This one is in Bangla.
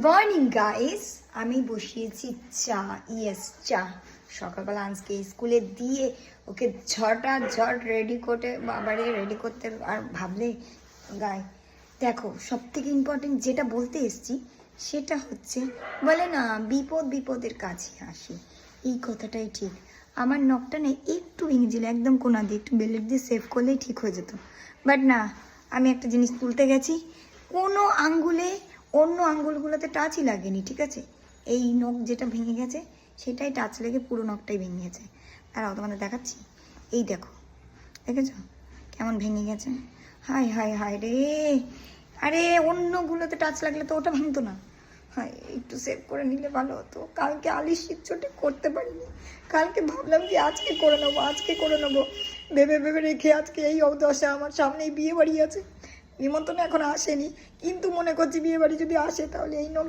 মর্নিং গাইস, আমি বসিয়েছি চা। চা সকালবেলা আজকে স্কুলে দিয়ে ওকে ঝট রেডি করে বাবারে রেডি করতে আর ভাবলে গায়ে দেখো, সব থেকে ইম্পর্টেন্ট যেটা বলতে এসছি সেটা হচ্ছে বলে না বিপদের কাছে আসি। এই কথাটাই ঠিক। আমার নখটা না একটু ভেঙেছিল, একদম কোনা দিয়ে একটু বেলেট দিয়ে সেভ করলেই ঠিক হয়ে যেত। বাট না, আমি একটা জিনিস তুলতে গেছি, কোনো আঙ্গুলে অন্য আঙ্গুলগুলোতে টাচই লাগেনি, ঠিক আছে? এই নখ যেটা ভেঙে গেছে সেটাই টাচ লেগে পুরো নখটাই ভেঙে গেছে। দাঁড়াও তোমাদের দেখাচ্ছি। এই দেখো, দেখেছো কেমন ভেঙে গেছে? হায় রে, আরে অন্যগুলোতে টাচ লাগলে তো ওটা ভাঙতো না। হ্যাঁ, একটু সেভ করে নিলে ভালো হতো। কালকে আলিশির চোটে করতে পারিনি। কালকে ভাবলাম যে আজকে করে নেবো ভেবে রেখে আজকে এই অবদশা। আমার সামনেই বিয়ে বাড়ি আছে, নিমন্ত্রণ এখন আসেনি, কিন্তু মনে করছি বিয়ে বাড়ি যদি আসে তাহলে এই নখটা